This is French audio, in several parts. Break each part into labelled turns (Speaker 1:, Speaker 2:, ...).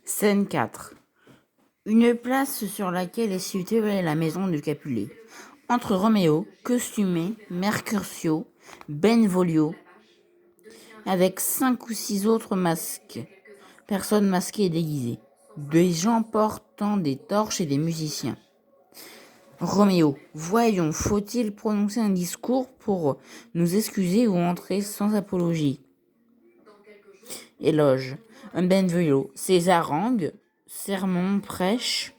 Speaker 1: Scène 4. Une place sur laquelle est située la maison du Capulet. Entre Roméo, costumé, Mercutio, Benvolio, avec 5 ou 6 autres masques, personnes masquées et déguisées, des gens portant des torches et des musiciens. Roméo, voyons, faut-il prononcer un discours pour nous excuser ou entrer sans apologie? Éloge. Benvolio, ces harangues, sermons, prêches,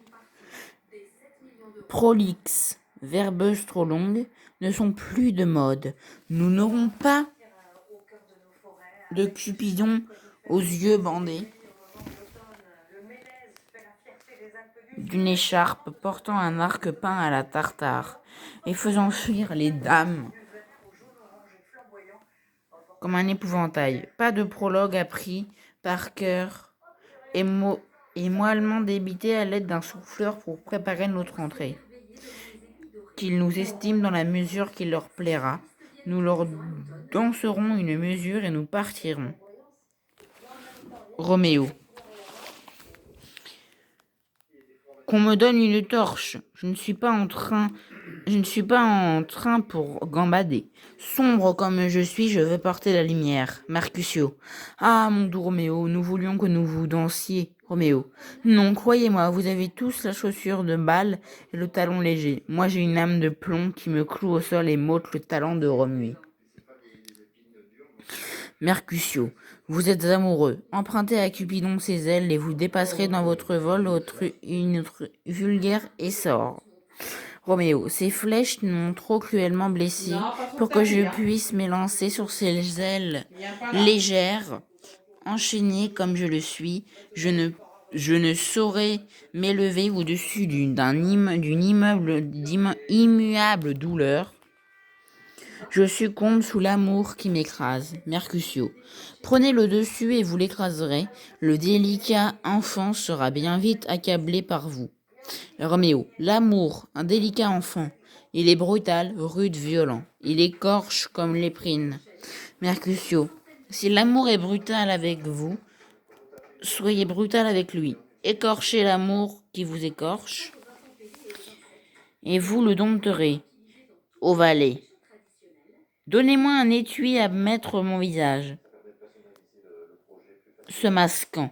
Speaker 1: prolixes, verbeuses trop longues, ne sont plus de mode. Nous n'aurons pas de Cupidon aux yeux bandés, d'une écharpe portant un arc peint à la tartare et faisant fuir les dames comme un épouvantail. Pas de prologue appris par cœur et moellement débité à l'aide d'un souffleur pour préparer notre entrée. Qu'ils nous estiment dans la mesure qu'il leur plaira. Nous leur danserons une mesure et nous partirons. Roméo. Qu'on me donne une torche. Je ne suis pas en train pour gambader. Sombre comme je suis, je veux porter la lumière. Mercutio. Ah, mon doux Roméo, nous voulions que nous vous dansiez. Roméo. Non, croyez-moi, vous avez tous la chaussure de balle et le talon léger. Moi, j'ai une âme de plomb qui me cloue au sol et m'ôte le talent de remuer. Mercutio. Vous êtes amoureux. Empruntez à Cupidon ses ailes et vous dépasserez dans votre vol une vulgaire essor. Roméo. Ces flèches m'ont trop cruellement blessé pour que je puisse m'élancer sur ces ailes légères. Enchaîné comme je le suis, je ne saurais m'élever au-dessus d'une immuable douleur. Je succombe sous l'amour qui m'écrase. Mercutio. Prenez le dessus et vous l'écraserez. Le délicat enfant sera bien vite accablé par vous. Roméo. L'amour, un délicat enfant. Il est brutal, rude, violent. Il écorche comme l'éprine. Mercutio. Si l'amour est brutal avec vous, soyez brutal avec lui. Écorchez l'amour qui vous écorche, et vous le dompterez. Au valet. Donnez-moi un étui à mettre mon visage. Se masquant.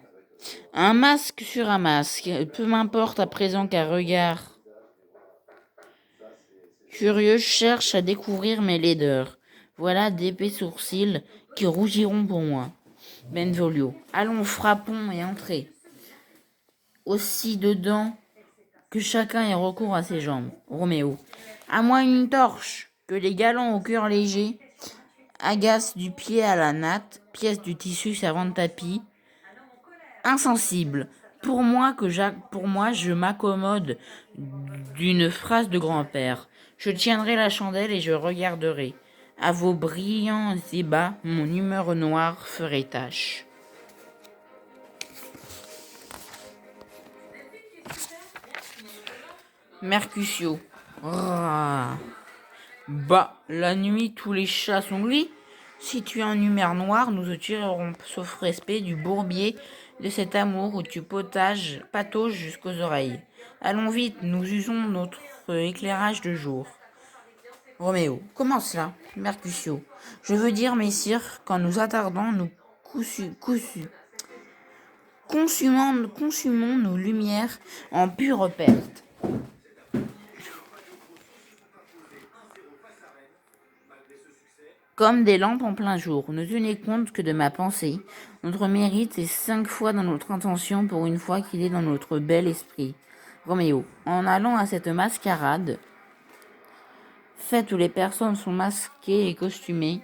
Speaker 1: Un masque sur un masque. Peu m'importe à présent qu'un regard curieux cherche à découvrir mes laideurs. Voilà d'épais sourcils qui rougiront pour moi. Benvolio. Allons, frappons et entrez. Aussi dedans que chacun ait recours à ses jambes. Roméo. À moi une torche, que les galants au cœur léger agacent du pied à la natte, pièce du tissu servant de tapis. Insensible. Pour moi, je m'accommode d'une phrase de grand-père. Je tiendrai la chandelle et je regarderai. À vos brillants ébats, mon humeur noire ferait tache. Mercutio. Ah. Bah, la nuit, tous les chats sont gris. Si tu es un humeur noir, nous te tirerons, sauf respect, du bourbier de cet amour où tu patauges jusqu'aux oreilles. Allons vite, nous usons notre éclairage de jour. Roméo. Comment cela? Mercutio. Je veux dire, messire, quand nous attardons, nous consumons nos lumières en pure perte. Comme des lampes en plein jour, ne tenez compte que de ma pensée. Notre mérite est 5 fois dans notre intention pour une fois qu'il est dans notre bel esprit. Roméo. En allant à cette mascarade, fête où les personnes sont masquées et costumées,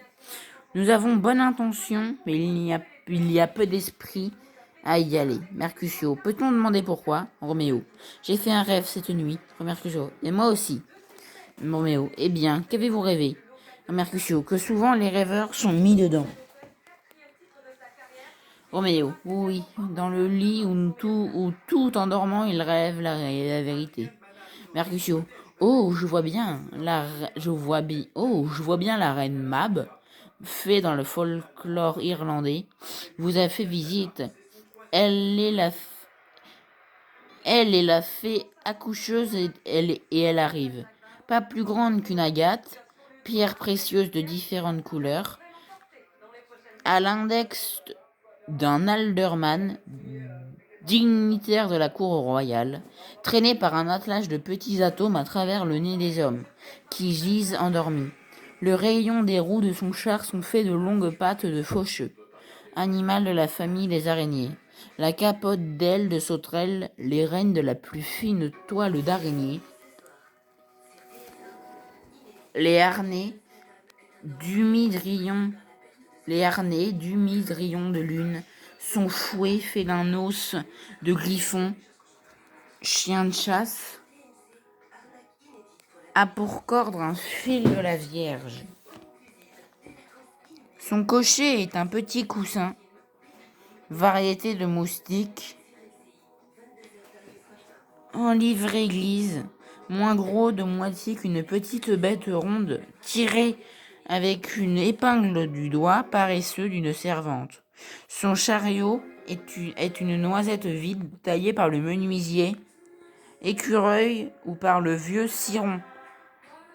Speaker 1: nous avons bonne intention, mais il y a peu d'esprit à y aller. Mercutio. Peut-on demander pourquoi? Roméo. J'ai fait un rêve cette nuit. Mercutio. Et moi aussi. Roméo. Eh bien, qu'avez-vous rêvé? Mercutio. Que souvent les rêveurs sont mis dedans. Roméo. Oui, dans le lit où tout en dormant il rêve la vérité. Mercutio. Oh, je vois bien la reine Mab, fée dans le folklore irlandais, vous a fait visite. Elle est la, elle est la fée accoucheuse et elle arrive. Pas plus grande qu'une agate, pierre précieuse de différentes couleurs, à l'index d'un alderman, dignitaire de la cour royale, traîné par un attelage de petits atomes à travers le nez des hommes, qui gisent endormis. Le rayon des roues de son char sont faits de longues pattes de faucheux, animal de la famille des araignées. La capote d'ailes de sauterelle, les rênes de la plus fine toile d'araignée, les harnais d'humides rayons de lune, son fouet fait d'un os de griffon, chien de chasse, a pour cordre un fil de la Vierge. Son cocher est un petit coussin, variété de moustique, en livre-église, moins gros de moitié qu'une petite bête ronde, tirée avec une épingle du doigt paresseux d'une servante. Son chariot est une noisette vide taillée par le menuisier, écureuil ou par le vieux ciron,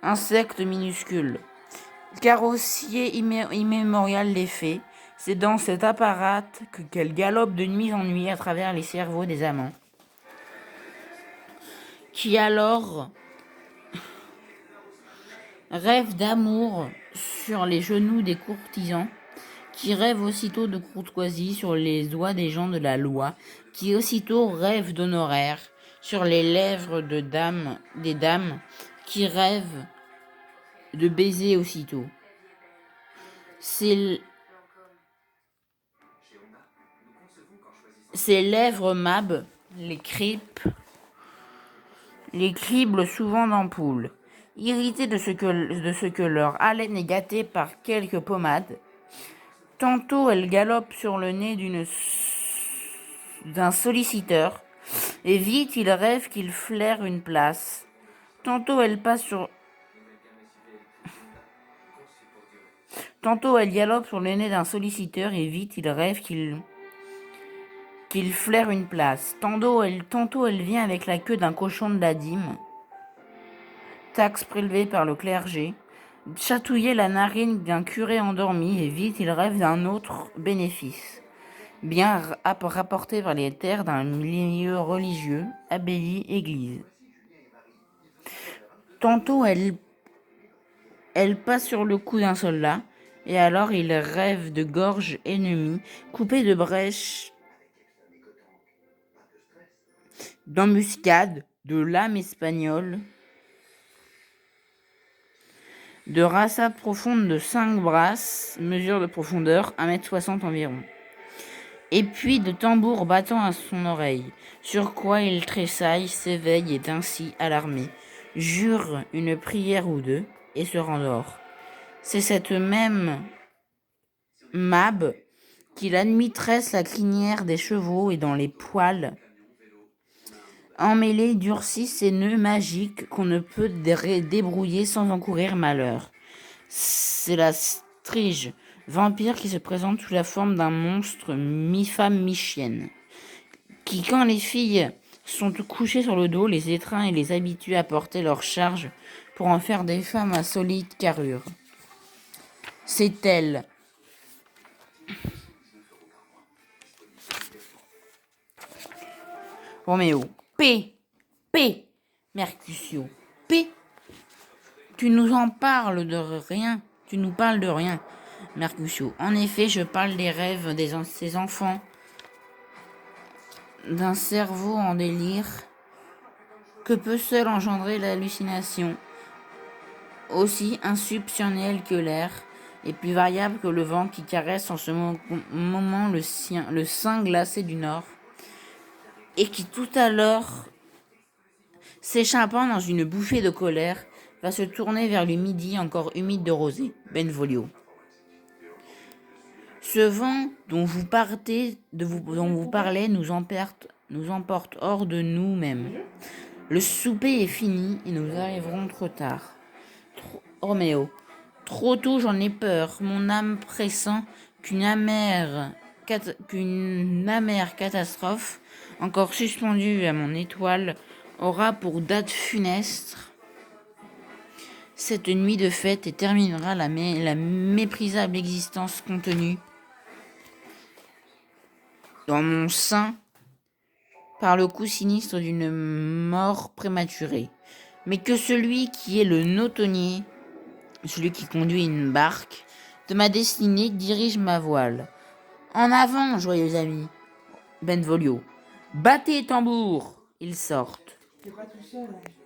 Speaker 1: insecte minuscule. Carrossier immémorial des fées, c'est dans cet apparat qu'elle galope de nuit en nuit à travers les cerveaux des amants, qui alors rêvent d'amour sur les genoux des courtisans, qui rêvent aussitôt de courtoisie sur les doigts des gens de la loi, qui aussitôt rêvent d'honoraires sur les lèvres des dames, qui rêvent de baiser aussitôt. Ces lèvres mabes les criblent souvent d'ampoules. Irritées de ce que leur haleine est gâtée par quelques pommades, tantôt elles galopent sur le nez d'un solliciteur, et vite ils rêvent qu'ils flairent une place. Tantôt elles galopent sur le nez d'un solliciteur, et vite ils rêvent qu'ils flairent une place. Tantôt elle vient avec la queue d'un cochon de la dîme, taxe prélevée par le clergé, chatouiller la narine d'un curé endormi, et vite il rêve d'un autre bénéfice, bien rapporté par les terres d'un milieu religieux, abbaye, église. Tantôt elle passe sur le cou d'un soldat, et alors il rêve de gorges ennemies, coupées de brèches, d'embuscades, de lames espagnoles, de rasa profonde de 5 brasses, mesure de profondeur, 1,60 m environ. Et puis de tambours battant à son oreille, sur quoi il tressaille, s'éveille et est ainsi alarmé, jure une prière ou deux, et se rendort. C'est cette même Mab qui la nuit tresse la crinière des chevaux et dans les poils emmêlés durcit ces nœuds magiques qu'on ne peut débrouiller sans encourir malheur. C'est la strige, vampire qui se présente sous la forme d'un monstre mi-femme mi-chienne, qui, quand les filles sont couchées sur le dos, les étreint et les habitue à porter leur charge pour en faire des femmes à solide carrure. C'est elle. Roméo. P. Mercutio. P. Tu nous parles de rien. Mercutio. En effet, je parle des rêves de ces enfants, d'un cerveau en délire que peut seul engendrer l'hallucination, aussi insubstantielle que l'air, et plus variable que le vent qui caresse en ce moment le sein glacé du nord, et qui tout à l'heure, s'échappant dans une bouffée de colère, va se tourner vers le midi encore humide de rosée. Benvolio. Ce vent dont vous parlez nous emporte hors de nous-mêmes. Le souper est fini et nous arriverons trop tard. Roméo. Trop tôt j'en ai peur, mon âme pressent qu'une amère qu'une amère catastrophe, encore suspendue à mon étoile, aura pour date funeste cette nuit de fête et terminera la méprisable existence contenue dans mon sein par le coup sinistre d'une mort prématurée. Mais que celui qui est le nautonnier, celui qui conduit une barque de ma destinée, dirige ma voile. En avant, joyeux amis. Benvolio. Battez tambour. Ils sortent.
Speaker 2: T'es pas tout seul, hein.